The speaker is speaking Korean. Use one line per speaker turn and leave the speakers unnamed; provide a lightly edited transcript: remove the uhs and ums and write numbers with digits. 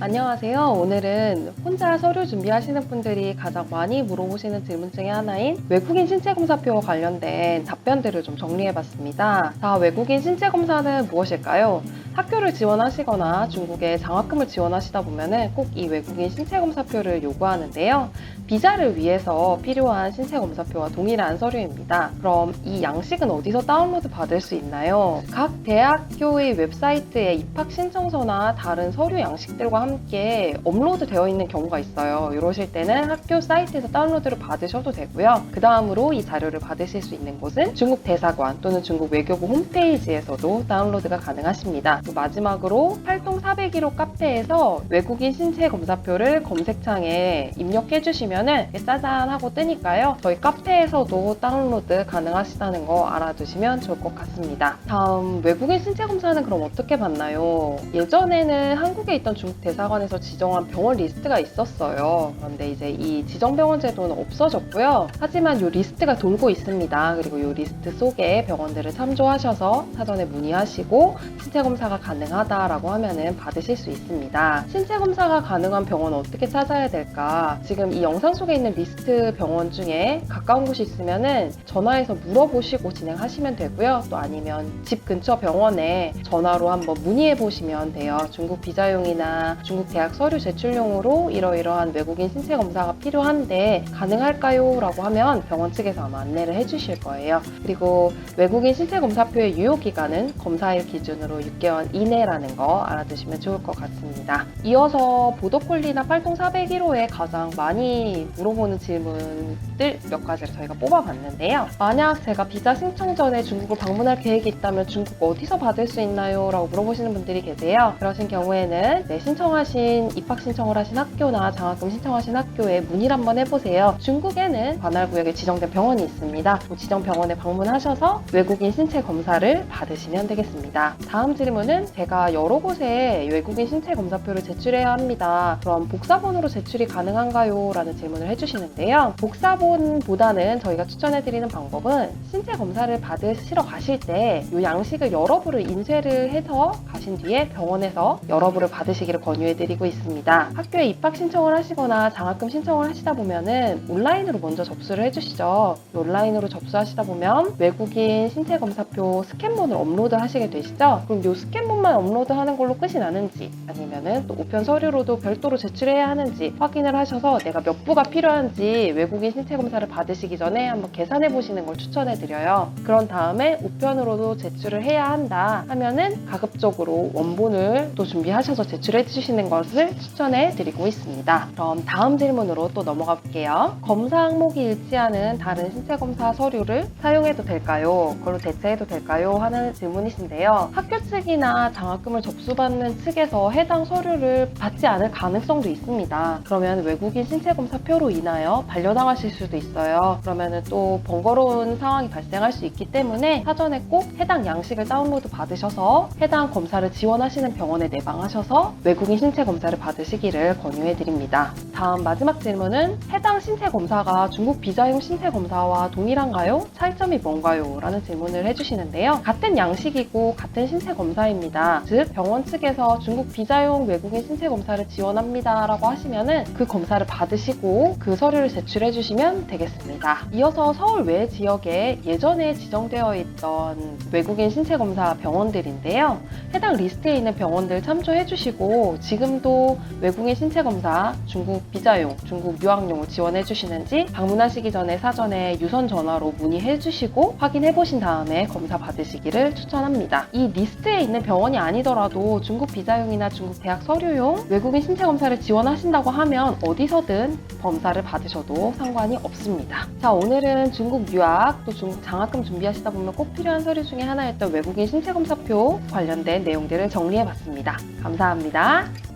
안녕하세요. 오늘은 혼자 서류 준비하시는 분들이 가장 많이 물어보시는 질문 중에 하나인 외국인 신체검사표와 관련된 답변들을 좀 정리해봤습니다. 자, 외국인 신체검사는 무엇일까요? 학교를 지원하시거나 중국에 장학금을 지원하시다 보면 꼭 이 외국인 신체검사표를 요구하는데요. 비자를 위해서 필요한 신체검사표와 동일한 서류입니다. 그럼 이 양식은 어디서 다운로드 받을 수 있나요? 각 대학교의 웹사이트에 입학 신청서나 다른 서류 양식들과 함께 업로드 되어 있는 경우가 있어요. 이러실 때는 학교 사이트에서 다운로드를 받으셔도 되고요. 그 다음으로 이 자료를 받으실 수 있는 곳은 중국 대사관 또는 중국 외교부 홈페이지에서도 다운로드가 가능하십니다. 마지막으로 활동 401호 카페에서 외국인 신체 검사표를 검색창에 입력해 주시면 짜잔 하고 뜨니까요. 저희 카페에서도 다운로드 가능하시다는 거 알아두시면 좋을 것 같습니다. 다음, 외국인 신체 검사는 그럼 어떻게 받나요? 예전에는 한국에 있던 중국 대사관에서 지정한 병원 리스트가 있었어요. 그런데 이제 이 지정병원 제도는 없어졌고요. 하지만 이 리스트가 돌고 있습니다. 그리고 이 리스트 속에 병원들을 참조하셔서 사전에 문의하시고 신체 검사가 가능하다라고 하면은 받으실 수 있습니다. 신체 검사가 가능한 병원 어떻게 찾아야 될까? 지금 이 영상 속에 있는 리스트 병원 중에 가까운 곳이 있으면은 전화해서 물어보시고 진행하시면 되고요. 또 아니면 집 근처 병원에 전화로 한번 문의해 보시면 돼요. 중국 비자용이나 중국 대학 서류 제출용으로 이러이러한 외국인 신체 검사가 필요한데 가능할까요? 라고 하면 병원 측에서 아마 안내를 해주실 거예요. 그리고 외국인 신체 검사표의 유효 기간은 검사일 기준으로 6개월 이내라는 거 알아두시면 좋을 것 같습니다. 이어서 보도콜리나 활동 401호에 가장 많이 물어보는 질문들 몇 가지를 저희가 뽑아봤는데요. 만약 제가 비자 신청 전에 중국을 방문할 계획이 있다면 중국 어디서 받을 수 있나요? 라고 물어보시는 분들이 계세요. 그러신 경우에는 신청하신 입학 신청을 하신 학교나 장학금 신청하신 학교에 문의를 한번 해보세요. 중국에는 관할구역에 지정된 병원이 있습니다. 그 지정 병원에 방문하셔서 외국인 신체 검사를 받으시면 되겠습니다. 다음 질문은 제가 여러 곳에 외국인 신체 검사표를 제출해야 합니다. 그럼 복사본으로 제출이 가능한가요? 라는 질문을 해주시는데요. 복사본보다는 저희가 추천해드리는 방법은 신체 검사를 받으시러 가실 때 이 양식을 여러 부를 인쇄를 해서 가신 뒤에 병원에서 여러 부를 받으시기를 권유해드리고 있습니다. 학교에 입학 신청을 하시거나 장학금 신청을 하시다 보면은 온라인으로 먼저 접수를 해주시죠. 온라인으로 접수하시다 보면 외국인 신체 검사표 스캔본을 업로드 하시게 되시죠. 그럼 이 스캔본만 업로드하는 걸로 끝이 나는지 아니면은 또 우편 서류로도 별도로 제출해야 하는지 확인을 하셔서 내가 몇 부가 필요한지 외국인 신체 검사를 받으시기 전에 한번 계산해 보시는 걸 추천해 드려요. 그런 다음에 우편으로도 제출을 해야 한다 하면은 가급적으로 원본을 또 준비하셔서 제출해 주시는 것을 추천해 드리고 있습니다. 그럼 다음 질문으로 또 넘어가 볼게요. 검사 항목이 일치하는 다른 신체 검사 서류를 사용해도 될까요? 그걸로 대체해도 될까요? 하는 질문이신데요. 학교 측이나 장학금을 접수받는 측에서 해당 서류를 받지 않을 가능성도 있습니다. 그러면 외국인 신체 검사표로 인하여 반려당하실 수도 있어요. 그러면은 또 번거로운 상황이 발생할 수 있기 때문에 사전에 꼭 해당 양식을 다운로드 받으셔서 해당 검사를 지원하시는 병원에 내방하셔서 외국인 신체 검사를 받으시기를 권유해 드립니다. 다음 마지막 질문은 해당 신체 검사가 중국 비자용 신체 검사와 동일한가요? 차이점이 뭔가요? 라는 질문을 해주시는데요. 같은 양식이고 같은 신체 검사입니다. 즉 병원 측에서 중국 비자용 외국인 신체 검사를 지원합니다 라고 하시면은 그 검사를 받으시고 그 서류를 제출해 주시면 되겠습니다. 이어서 서울 외 지역에 예전에 지정되어 있던 외국인 신체 검사 병원들인데요. 해당 리스트에 있는 병원들 참조해 주시고 지금도 외국인 신체 검사 중국 비자용, 중국 유학용을 지원해 주시는지 방문하시기 전에 사전에 유선 전화로 문의해 주시고 확인해 보신 다음에 검사 받으시기를 추천합니다. 이 리스트에 있는 병원이 아니더라도 중국 비자용이나 중국 대학 서류용 외국인 신체 검사를 지원하신다고 하면 어디서든 검사를 받으셔도 상관이 없습니다. 자, 오늘은 중국 유학 또 중국 장학금 준비하시다 보면 꼭 필요한 서류 중에 하나였던 외국인 신체 검사표 관련된 내용들을 정리해 봤습니다. 감사합니다.